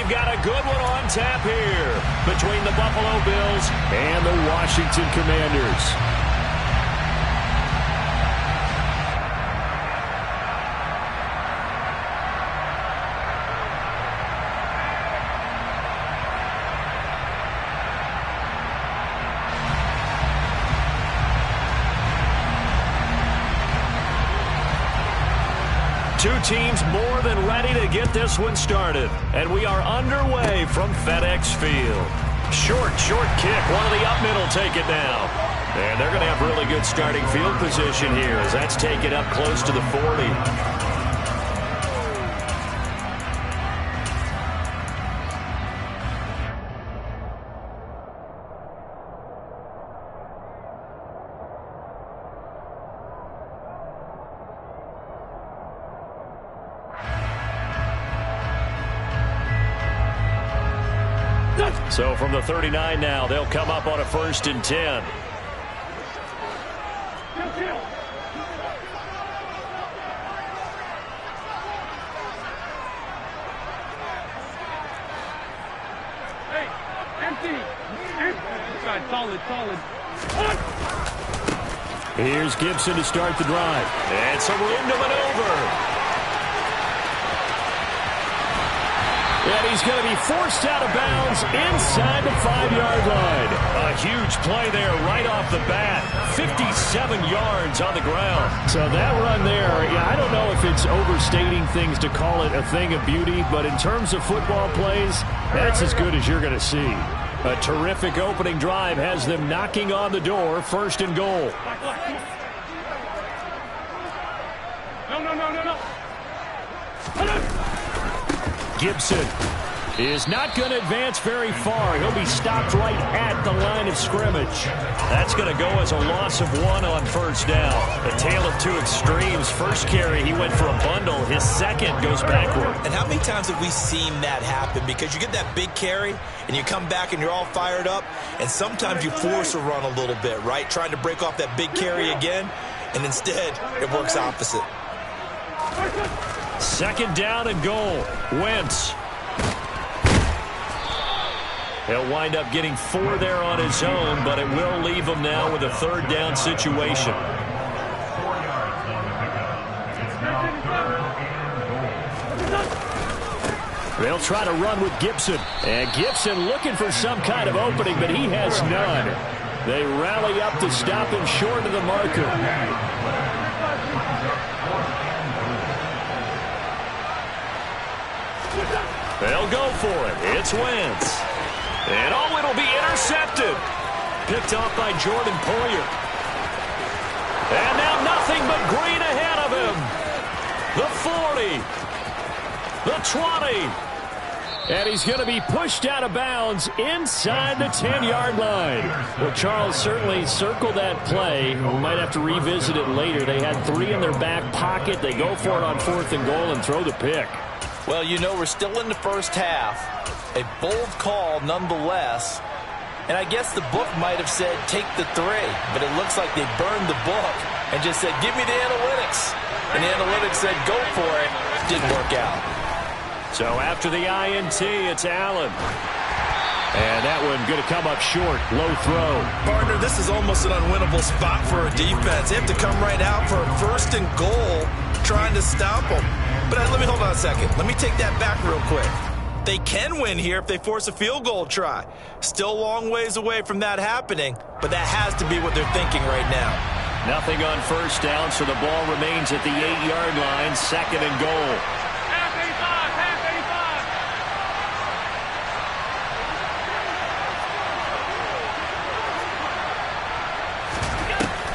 we've got a good one on tap here between the Buffalo Bills and the Washington Commanders. Two teams more than ready to get this one started. And we are underway from FedEx Field. Short kick. One of the up middle take it now. And they're going to have really good starting field position here as that's taken up close to the 40. So from the 39 now, they'll come up on a 1st and 10. Hey, empty. Solid. Here's Gibson to start the drive. And some room to maneuver. And he's going to be forced out of bounds inside the 5-yard line. A huge play there right off the bat. 57 yards on the ground. So that run there, I don't know if it's overstating things to call it a thing of beauty, but in terms of football plays, that's as good as you're going to see. A terrific opening drive has them knocking on the door, 1st and goal. No. Gibson is not going to advance very far. He'll be stopped right at the line of scrimmage. That's going to go as a loss of 1 on 1st down. A tale of two extremes. First carry, he went for a bundle. His second goes backward. And how many times have we seen that happen? Because you get that big carry, and you come back and you're all fired up, and sometimes you force a run a little bit, right? Trying to break off that big carry again, and instead it works opposite. 2nd down and goal. Wentz. He'll wind up getting 4 there on his own, but it will leave him now with a 3rd down situation. They'll try to run with Gibson. And Gibson looking for some kind of opening, but he has none. They rally up to stop him short of the marker. They'll go for it. It's Wentz. And it'll be intercepted. Picked off by Jordan Poyer. And now nothing but green ahead of him. The 40. The 20. And he's going to be pushed out of bounds inside the 10-yard line. Well, Charles certainly circled that play. We might have to revisit it later. They had 3 in their back pocket. They go for it on 4th and goal and throw the pick. Well, we're still in the first half. A bold call nonetheless. And I guess the book might have said take the 3, but it looks like they burned the book and just said give me the analytics. And the analytics said go for it. Didn't work out. So after the INT, it's Allen. And that one going to come up short. Low throw. Partner, this is almost an unwinnable spot for a defense. They have to come right out for a 1st and goal trying to stop them. But let me hold on a second. Let me take that back real quick. They can win here if they force a field goal try. Still a long ways away from that happening, but that has to be what they're thinking right now. Nothing on 1st down, so the ball remains at the 8-yard line. 2nd and goal. Half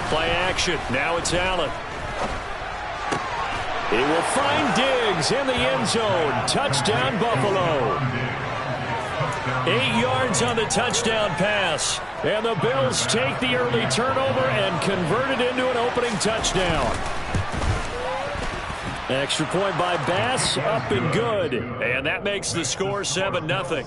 85. Play action. Now it's Allen. He will find Diggs in the end zone. Touchdown, Buffalo. 8 yards on the touchdown pass. And the Bills take the early turnover and convert it into an opening touchdown. Extra point by Bass, up and good. And that makes the score 7-0.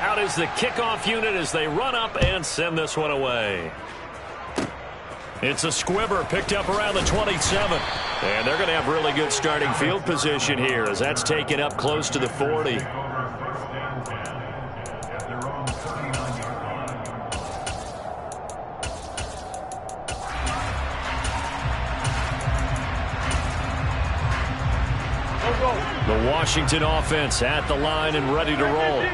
Out is the kickoff unit as they run up and send this one away. It's a squibber picked up around the 27. And they're going to have really good starting field position here as that's taken up close to the 40. The Washington offense at the line and ready to roll.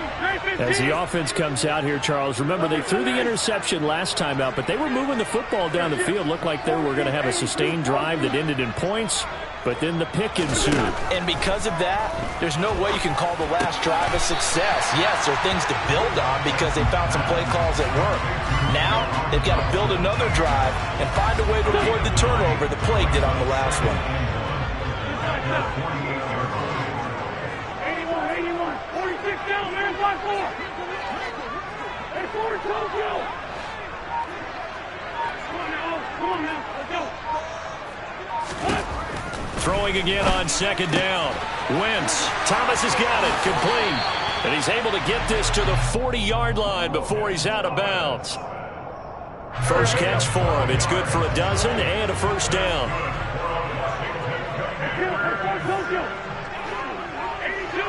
As the offense comes out here, Charles, remember they threw the interception last time out, but they were moving the football down the field. Looked like they were going to have a sustained drive that ended in points, but then the pick ensued. And because of that, there's no way you can call the last drive a success. Yes, there are things to build on because they found some play calls that work. Now, they've got to build another drive and find a way to avoid the turnover the play did on the last one. 46 down, man, 5-4. Hey, forward, Tokyo. Come on now, let's go. Throwing again on second down. Wentz. Thomas has got it. Complete. And he's able to get this to the 40-yard line before he's out of bounds. First catch for him. It's good for a dozen and a first down. Tokyo. 82.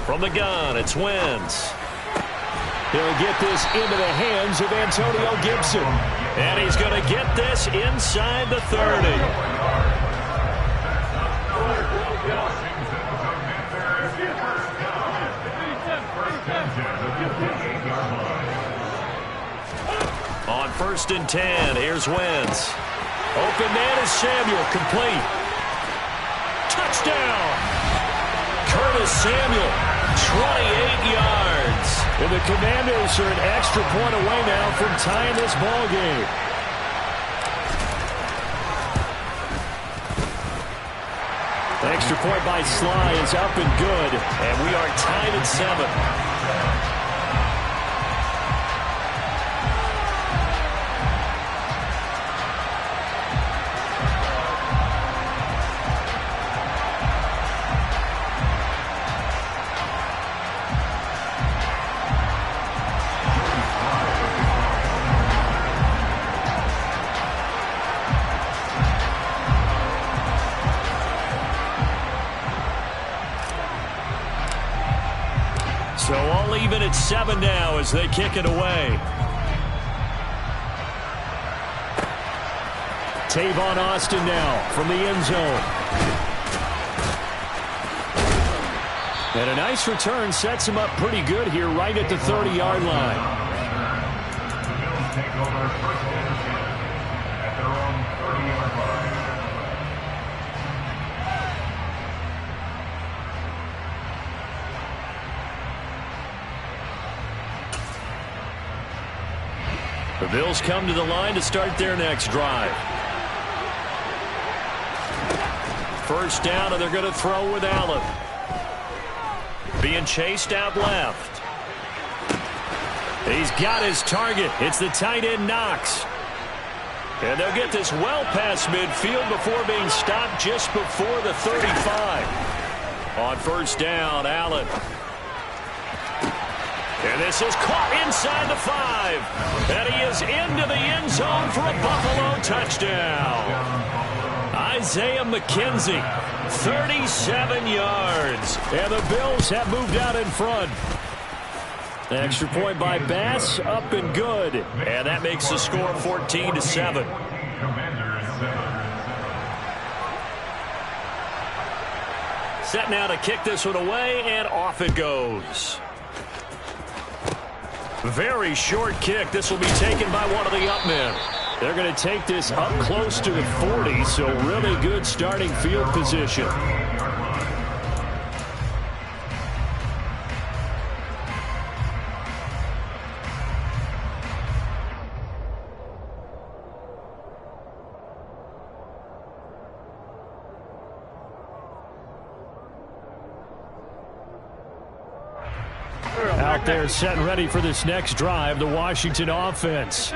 From the gun, it's Wentz. He'll get this into the hands of Antonio Gibson. And he's going to get this inside the 30. On 1st and 10, here's Wentz. Open man is Samuel, complete. Touchdown! Curtis Samuel, 28 yards. And the Commanders are an extra point away now from tying this ball game. The extra point by Sly is up and good, and we are tied at 7. So all even at 7 now as they kick it away. Tavon Austin now from the end zone. And a nice return sets him up pretty good here right at the 30-yard line. The Bills come to the line to start their next drive. First down, and they're going to throw with Allen. Being chased out left. He's got his target. It's the tight end Knox. And they'll get this well past midfield before being stopped just before the 35. On first down, Allen. And this is caught inside the 5. And he is into the end zone for a Buffalo touchdown. Isaiah McKenzie, 37 yards. And the Bills have moved out in front. The extra point by Bass, up and good. And that makes the score 14-7. Set now to kick this one away, and off it goes. Very short kick. This will be taken by one of the up men. They're going to take this up close to the 40, so really good starting field position. out there setting ready for this next drive, the Washington offense.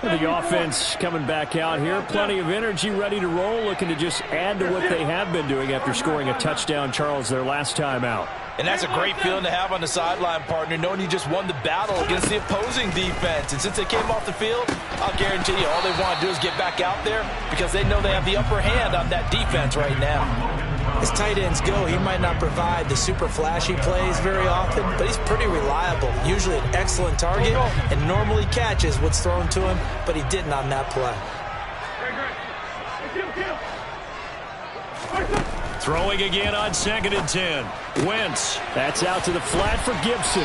The offense coming back out here, plenty of energy, ready to roll, looking to just add to what they have been doing after scoring a touchdown, Charles, their last time out. And that's a great feeling to have on the sideline, partner, knowing you just won the battle against the opposing defense. And since they came off the field, I'll guarantee you all they want to do is get back out there because they know they have the upper hand on that defense right now. As tight ends go, he might not provide the super flashy plays very often, but he's pretty reliable. Usually an excellent target and normally catches what's thrown to him, but he didn't on that play. Throwing again on 2nd and 10. Wentz. That's out to the flat for Gibson.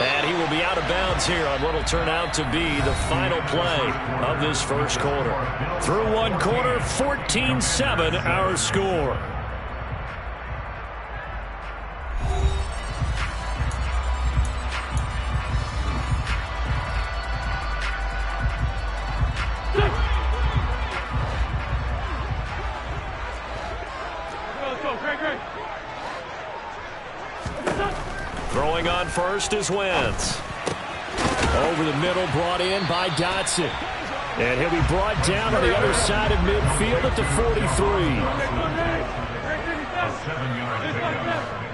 And he will be out of bounds here on what will turn out to be the final play of this first quarter. Through one quarter, 14-7 our score. Throwing on first is Wentz. Over the middle, brought in by Dotson. And he'll be brought down on the other side of midfield at the 43. A 7-yard pickup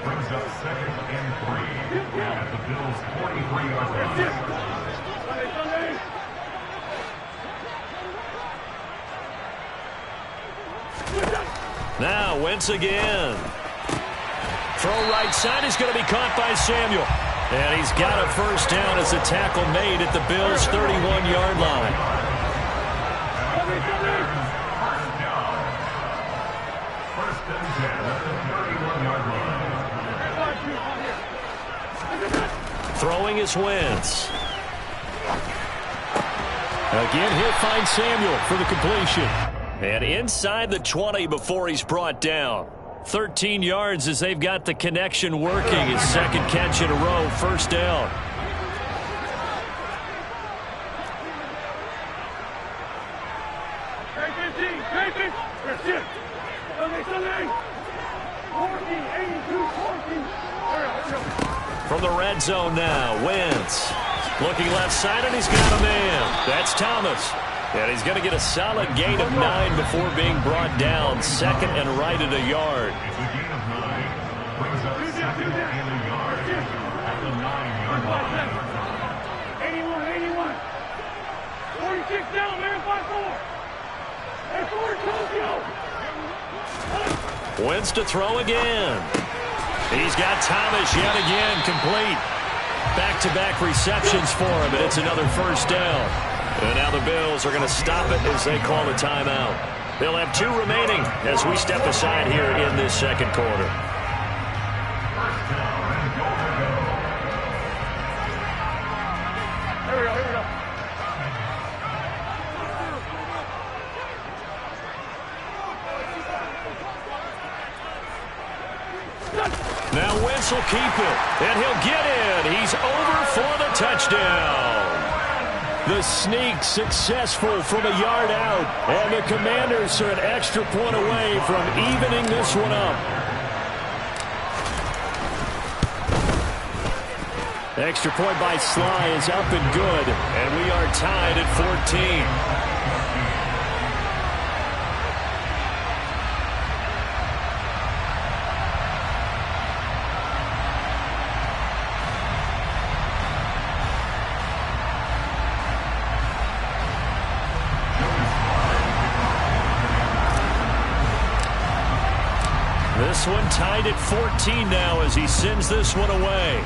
brings up 2nd and 3 at the Bills' 43-yard line. Now Wentz again. Throw right side is going to be caught by Samuel. And he's got a first down as a tackle made at the Bills' 31-yard line. First and 10 at the 31-yard line. Throwing is Wentz. Again, he'll find Samuel for the completion. And inside the 20 before he's brought down. 13 yards as they've got the connection working. His second catch in a row, first down. From the red zone now, Wentz. Looking left side, and he's got a man. That's Thomas. And he's going to get a solid gain of 9 before being brought down. Second and right at a yard. It's a gain of 9. Brings up 2nd and a yard at the 9-yard line. 81. 46 down, man, 5-4. That's 4 Tokyo. Wentz to throw again. He's got Thomas yet again complete. Back-to-back receptions for him, and it's another first down. And now the Bills are going to stop it as they call the timeout. They'll have 2 remaining as we step aside here in this second quarter. Here we go. Now Wentz will keep it, and he'll get in. He's over for the touchdown. The sneak successful from a yard out, and the Commanders are an extra point away from evening this one up. Extra point by Sly is up and good, and we are tied at 14. This one tied at 14 now as he sends this one away.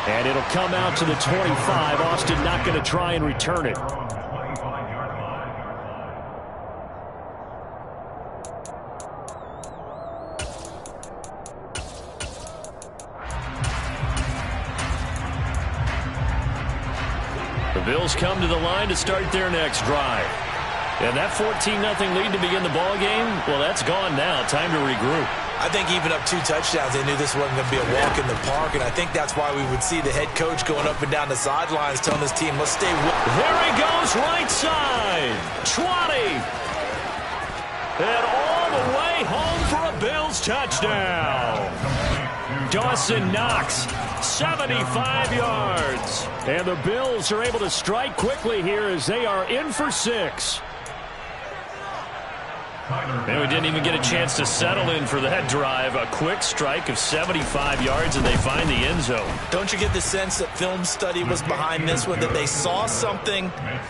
And it'll come out to the 25. Austin not going to try and return it. The Bills come to the line to start their next drive. And that 14-0 lead to begin the ball game, well, that's gone now. Time to regroup. I think even up 2 touchdowns, they knew this wasn't going to be a walk in the park, and I think that's why we would see the head coach going up and down the sidelines telling his team, let's stay with. There he goes, right side. 20. And all the way home for a Bills touchdown. Dawson Knox, 75 yards. And the Bills are able to strike quickly here as they are in for 6. And we didn't even get a chance to settle in for that drive. A quick strike of 75 yards, and they find the end zone. Don't you get the sense that film study was behind this one, that they saw something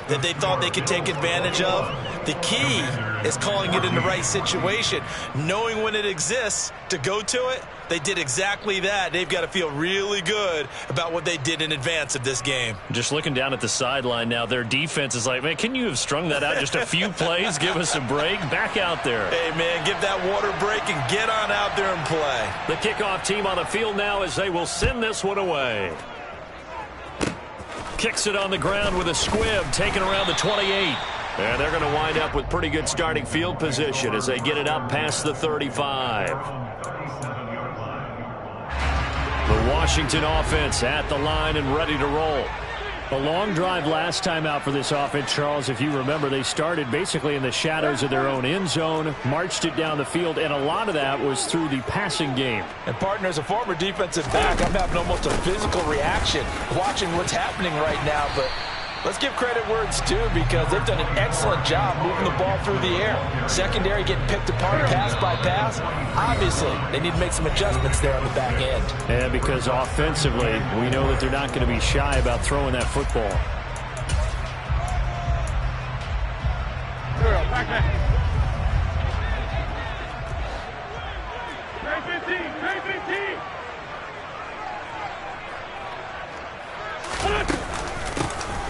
that they thought they could take advantage of? The key is calling it in the right situation, knowing when it exists to go to it. They did exactly that. They've got to feel really good about what they did in advance of this game. Just looking down at the sideline now, their defense is like, man, can you have strung that out just a few plays? Give us a break. Back out there. Hey, man, give that water break and get on out there and play. The kickoff team on the field now as they will send this one away. Kicks it on the ground with a squib, taken around the 28. And they're going to wind up with pretty good starting field position as they get it up past the 35. The Washington offense at the line and ready to roll. A long drive last time out for this offense, Charles. If you remember, they started basically in the shadows of their own end zone, marched it down the field, and a lot of that was through the passing game. And, partner, as a former defensive back, I'm having almost a physical reaction watching what's happening right now. But let's give credit where it's due because they've done an excellent job moving the ball through the air. Secondary getting picked apart pass by pass. Obviously, they need to make some adjustments there on the back end. And because offensively, we know that they're not going to be shy about throwing that football. Back there. Trey 15, Trey 15.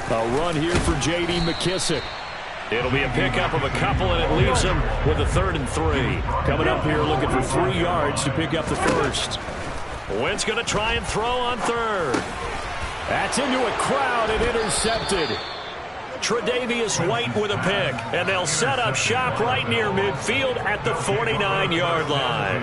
A run here for J.D. McKissick. It'll be a pickup of a couple, and it leaves them with a 3rd and 3. Coming up here looking for 3 yards to pick up the first. Wentz going to try and throw on 3rd. That's into a crowd and intercepted. Tre'Davious White with a pick, and they'll set up shop right near midfield at the 49-yard line.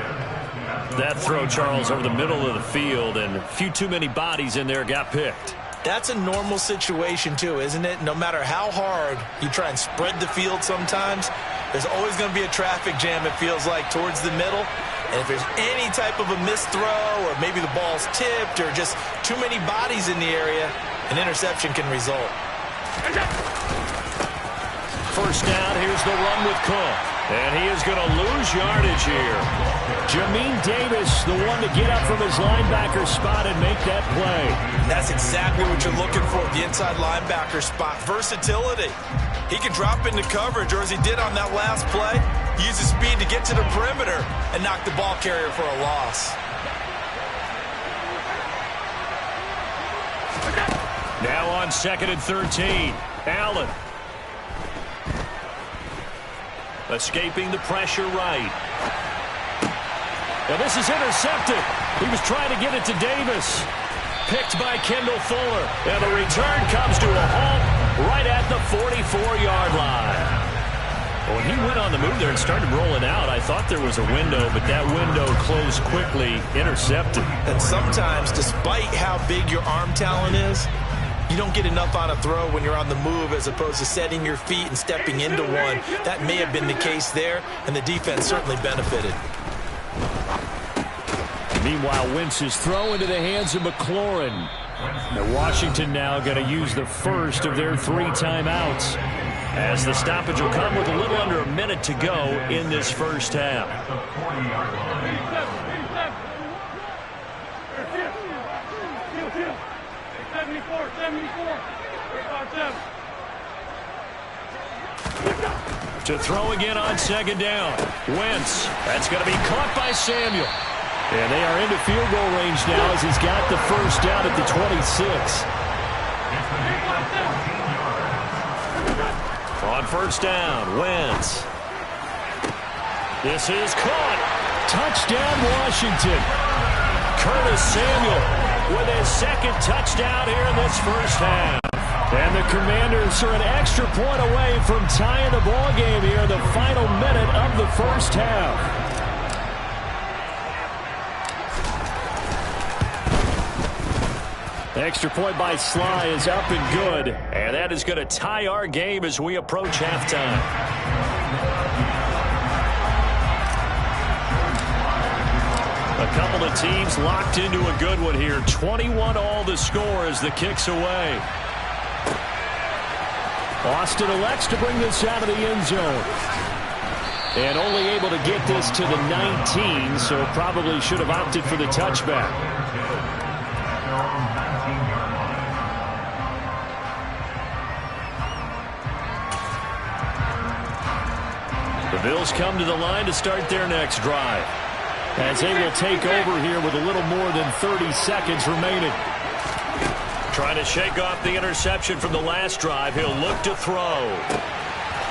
That throw, Charles, over the middle of the field, and a few too many bodies in there got picked. That's a normal situation, too, isn't it? No matter how hard you try and spread the field sometimes, there's always going to be a traffic jam, it feels like, towards the middle. And if there's any type of a missed throw or maybe the ball's tipped or just too many bodies in the area, an interception can result. First down, here's the run with Cook. And he is going to lose yardage here. Jamin Davis, the one to get up from his linebacker spot and make that play. That's exactly what you're looking for at the inside linebacker spot. Versatility. He can drop into coverage, or as he did on that last play, use his speed to get to the perimeter and knock the ball carrier for a loss. Now on 2nd and 13. Allen. Escaping the pressure right. Now this is intercepted. He was trying to get it to Davis. Picked by Kendall Fuller. And the return comes to a halt right at the 44-yard line. When he went on the move there and started rolling out, I thought there was a window, but that window closed quickly, intercepted. And sometimes, despite how big your arm talent is, you don't get enough on a throw when you're on the move as opposed to setting your feet and stepping into one. That may have been the case there, and the defense certainly benefited. Meanwhile, Wentz's throw into the hands of McLaurin. Now Washington now going to use the first of their 3 timeouts, as the stoppage will come with a little under a minute to go in this first half. 74. To throw again on 2nd down. Wentz. That's going to be caught by Samuel. And they are into field goal range now as he's got the first down at the 26. On 1st down, Wentz. This is caught. Touchdown, Washington. Curtis Samuel with his 2nd touchdown here in this first half. And the Commanders are an extra point away from tying the ball game here in the final minute of the first half. Extra point by Sly is up and good. And that is going to tie our game as we approach halftime. couple of teams locked into a good one here. 21-all the score as the kick's away. Austin elects to bring this out of the end zone. And only able to get this to the 19, so probably should have opted for the touchback. The Bills come to the line to start their next drive, as they will take over here with a little more than 30 seconds remaining. Trying to shake off the interception from the last drive. He'll look to throw.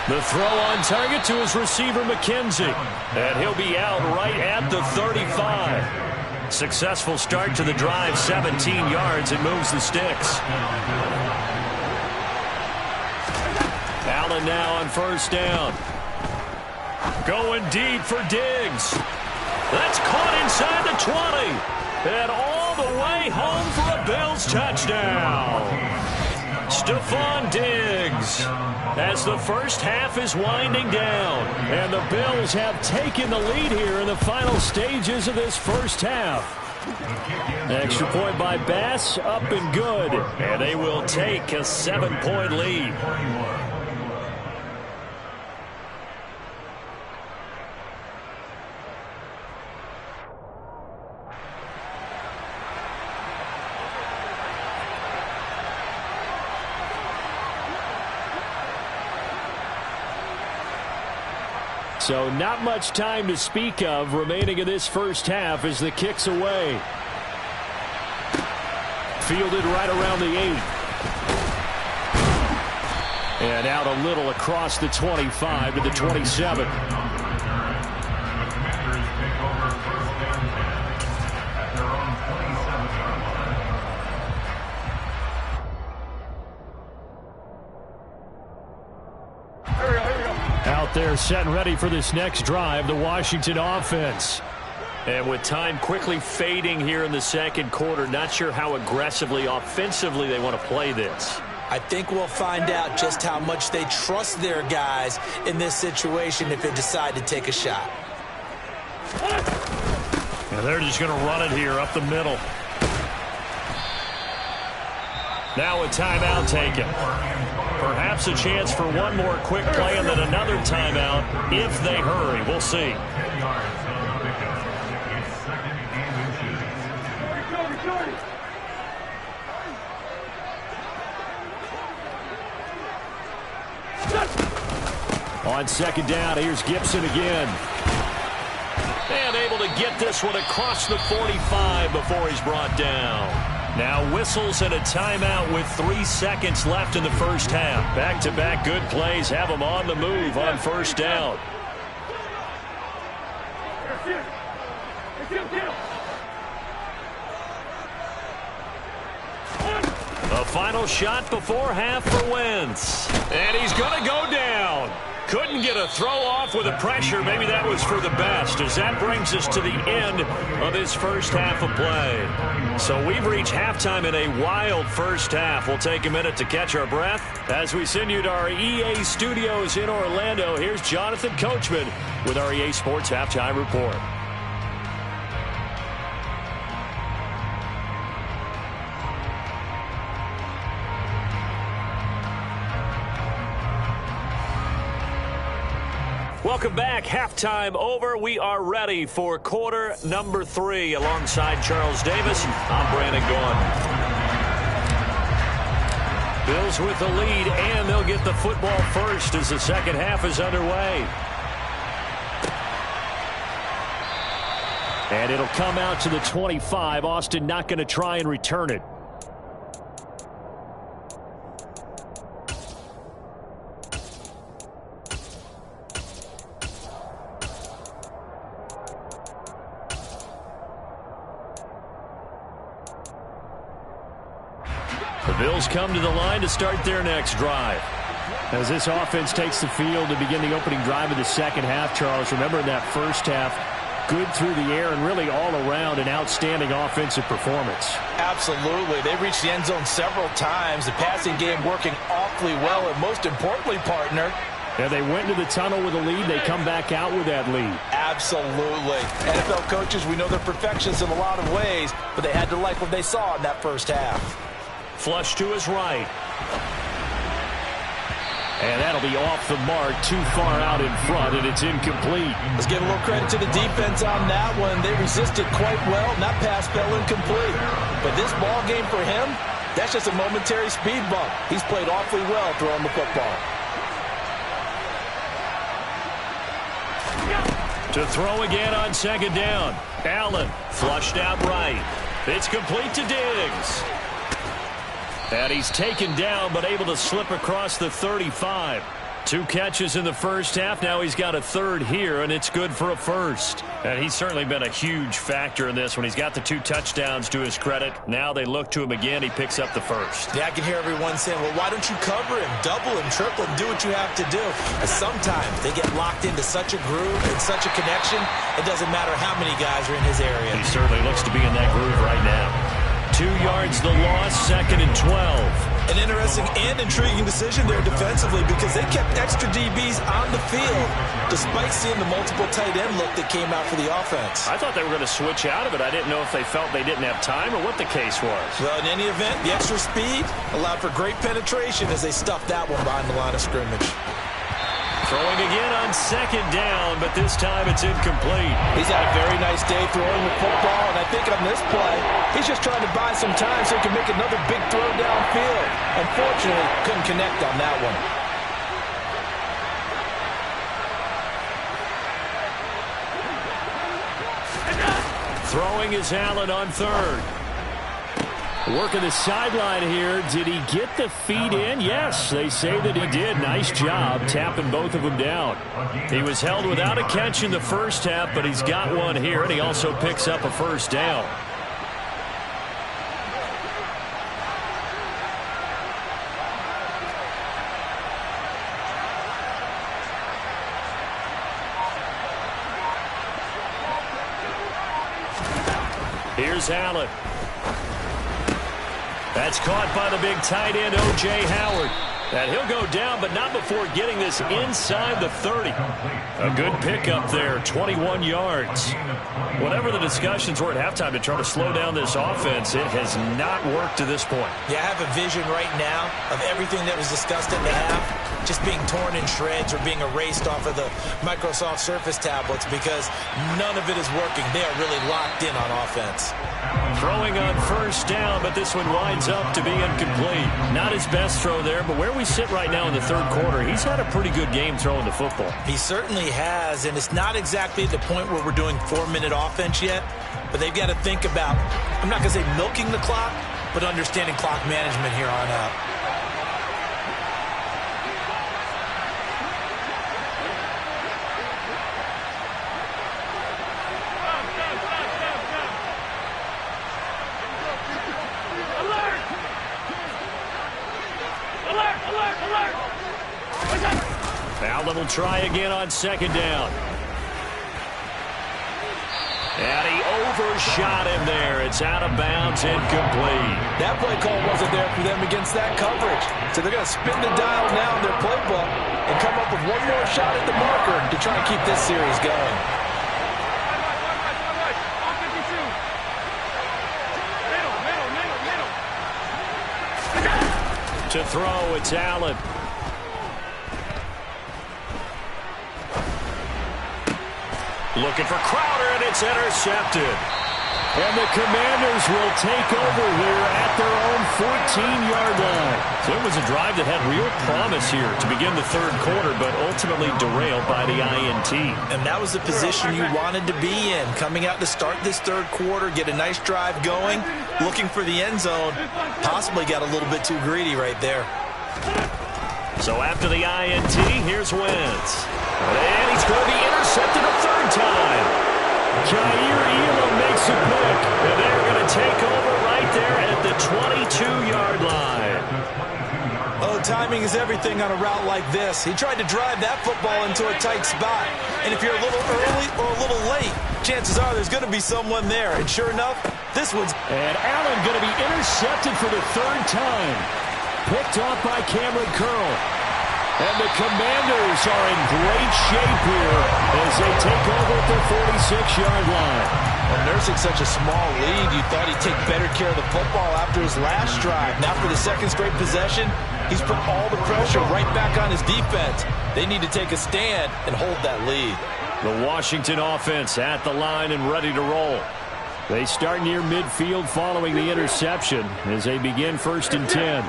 The throw on target to his receiver, McKenzie. And he'll be out right at the 35. Successful start to the drive, 17 yards, and moves the sticks. Allen now on first down. Going deep for Diggs. That's caught inside the 20. And all the way home for a Bills touchdown. Stephon Diggs, as the first half is winding down. And the Bills have taken the lead here in the final stages of this first half. Extra point by Bass, up and good. And they will take a 7-point lead. So not much time to speak of remaining in this first half as the kick's away. Fielded right around the 8. And out a little across the 25 to the 27. They're set and ready for this next drive, the Washington offense. And with time quickly fading here in the second quarter, not sure how aggressively, offensively they want to play this. I think we'll find out just how much they trust their guys in this situation if they decide to take a shot. And they're just going to run it here up the middle. Now a timeout taken. Perhaps a chance for one more quick play and then another timeout if they hurry. We'll see. On second down, here's Gibson again. And able to get this one across the 45 before he's brought down. Now whistles and a timeout with 3 seconds left in the first half. Back-to-back good plays have them on the move on first down. A final shot before half for Wentz. And he's going to go down. Couldn't get a throw off with the pressure. Maybe that was for the best, as that brings us to the end of this first half of play. So we've reached halftime in a wild first half. We'll take a minute to catch our breath as we send you to our EA studios in Orlando. Here's Jonathan Coachman with our EA Sports Halftime Report. Welcome back. Halftime over. We are ready for quarter number 3. Alongside Charles Davis, I'm Brandon Gaudin. Bills with the lead, and they'll get the football first as the second half is underway. And it'll come out to the 25. Austin not going to try and return it. Bills come to the line to start their next drive. As this offense takes the field to begin the opening drive of the second half, Charles, remember in that first half, good through the air and really all around an outstanding offensive performance. Absolutely. They reached the end zone several times. The passing game working awfully well, and most importantly, partner, And they went into the tunnel with a lead. They come back out with that lead. Absolutely. NFL coaches, we know they're perfectionists in a lot of ways, but they had to like what they saw in that first half. Flush to his right. And that'll be off the mark, too far out in front, and it's incomplete. Let's give a little credit to the defense on that one. They resisted quite well, and that pass fell incomplete. But this ball game for him, that's just a momentary speed bump. He's played awfully well throwing the football. To throw again on second down. Allen flushed out right. It's complete to Diggs. And he's taken down, but able to slip across the 35. 2 catches in the first half. Now he's got a third here, and it's good for a first. And he's certainly been a huge factor in this when he's got the 2 touchdowns to his credit. Now they look to him again. He picks up the first. Yeah, I can hear everyone saying, well, why don't you cover him, double him, triple him, do what you have to do. And sometimes they get locked into such a groove and such a connection, it doesn't matter how many guys are in his area. He certainly looks to be in that groove right now. 2 yards the loss, 2nd and 12. An interesting and intriguing decision there defensively because they kept extra DBs on the field despite seeing the multiple tight end look that came out for the offense. I thought they were going to switch out of it. I didn't know if they felt they didn't have time or what the case was. Well, in any event, the extra speed allowed for great penetration as they stuffed that one behind the line of scrimmage. Throwing again on second down, but this time it's incomplete. He's had a very nice day throwing the football, and I think on this play, he's just trying to buy some time so he can make another big throw downfield. Unfortunately, couldn't connect on that one. Throwing is Allen on third. Working the sideline here. Did he get the feet in? Yes, they say that he did. Nice job tapping both of them down. He was held without a catch in the first half, but he's got one here, and he also picks up a first down. Here's Allen. That's caught by the big tight end, O.J. Howard. And he'll go down, but not before getting this inside the 30. A good pickup there, 21 yards. Whatever the discussions were at halftime to try to slow down this offense, it has not worked to this point. Yeah, I have a vision right now of everything that was discussed at the half just being torn in shreds or being erased off of the Microsoft Surface tablets because none of it is working. They are really locked in on offense. Throwing on first down, but this one winds up to be incomplete. Not his best throw there, but where we sit right now in the third quarter, he's had a pretty good game throwing the football. He certainly has, and it's not exactly the point where we're doing 4-minute offense yet, but they've got to think about, I'm not going to say milking the clock, but understanding clock management here on out. Allen will try again on second down. And he overshot him there. It's out of bounds, incomplete. That play call wasn't there for them against that coverage. So they're going to spin the dial now in their playbook and come up with one more shot at the marker to try and keep this series going. To throw, it's Allen. Looking for Crowder, and it's intercepted. And the Commanders will take over here at their own 14-yard line. So it was a drive that had real promise here to begin the third quarter, but ultimately derailed by the INT. And that was the position you wanted to be in, coming out to start this third quarter, get a nice drive going, looking for the end zone. Possibly got a little bit too greedy right there. So after the INT, here's Wentz. And he's going to be intercepted a third time. Jair Elam makes a pick. And they're going to take over right there at the 22-yard line. Oh, timing is everything on a route like this. He tried to drive that football into a tight spot. And if you're a little early or a little late, chances are there's going to be someone there. And sure enough, this one's... And Allen going to be intercepted for the third time. Picked off by Cameron Curl. And the Commanders are in great shape here as they take over at their 46-yard line. Well, nursing such a small lead, you thought he'd take better care of the football after his last drive. Now for the second straight possession, he's put all the pressure right back on his defense. They need to take a stand and hold that lead. The Washington offense at the line and ready to roll. They start near midfield following the interception as they begin 1st and 10.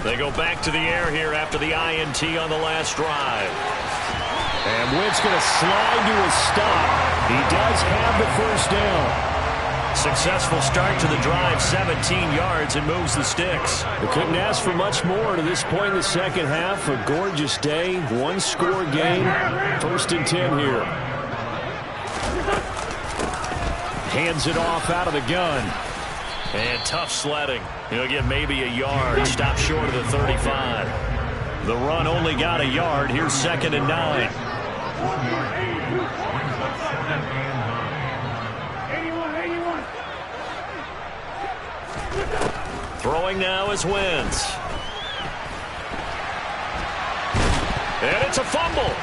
They go back to the air here after the INT on the last drive. And Wentz going to slide to a stop. He does have the first down. Successful start to the drive, 17 yards, and moves the sticks. They couldn't ask for much more to this point in the second half. A gorgeous day, one-score game. 1st and 10 here. Hands it off out of the gun. And tough sledding. He'll get maybe a yard. Stop short of the 35. The run only got a yard. Here's 2nd and 9. Throwing now is Wentz. And it's a fumble.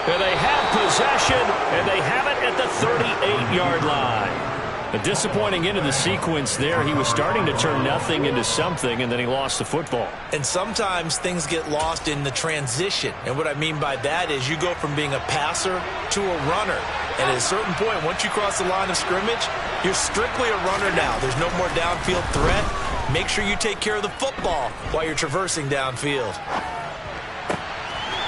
And they have possession, and they have it at the 38-yard line. A disappointing end of the sequence there. He was starting to turn nothing into something, and then he lost the football. And sometimes things get lost in the transition. And what I mean by that is you go from being a passer to a runner. And at a certain point, once you cross the line of scrimmage, you're strictly a runner now. There's no more downfield threat. Make sure you take care of the football while you're traversing downfield.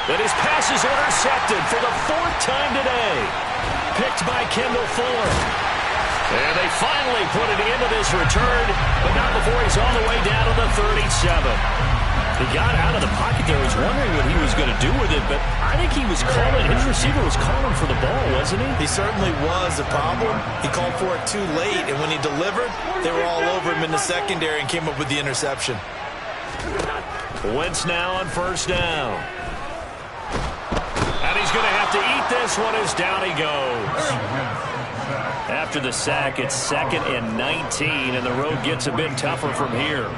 But his pass is intercepted for the 4th time today. Picked by Kendall Fuller. And they finally put it into this return, but not before he's all the way down to the 37. He got out of the pocket there. I was wondering what he was going to do with it, but I think he was calling. His receiver was calling for the ball, wasn't he? He certainly was. The problem, he called for it too late, and when he delivered, they were all over him in the secondary and came up with the interception. Wentz now on 1st down. And he's going to have to eat this one as down he goes. After the sack, it's 2nd and 19, and the road gets a bit tougher from here.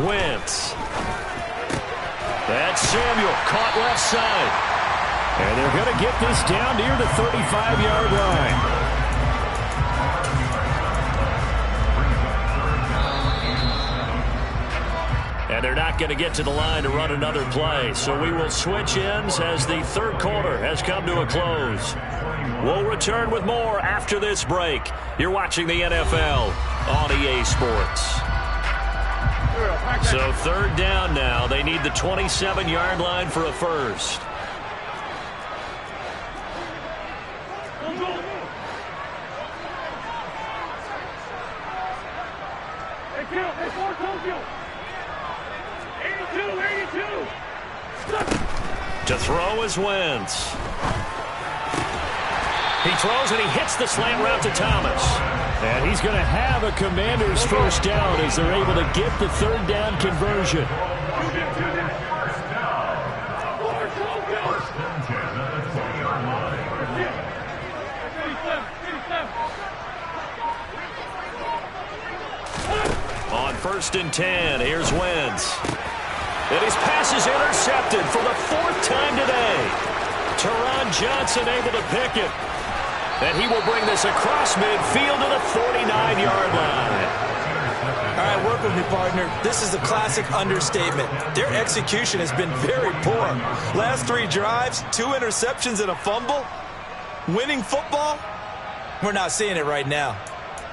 Wentz. That's Samuel, caught left side. And they're going to get this down near the 35-yard line. And they're not going to get to the line to run another play. So we will switch ends as the 3rd quarter has come to a close. We'll return with more after this break. You're watching the NFL on EA Sports. So 3rd down now. They need the 27-yard line for a first. To throw is Wentz. He throws and he hits the slant route to Thomas. And he's going to have a Commanders first down as they're able to get the 3rd down conversion. On 1st and 10, here's Wentz. And his pass is intercepted for the 4th time today. Teron Johnson able to pick it. And he will bring this across midfield to the 49-yard line. All right, work with me, partner. This is a classic understatement. Their execution has been very poor. Last 3 drives, 2 interceptions and a fumble. Winning football? We're not seeing it right now.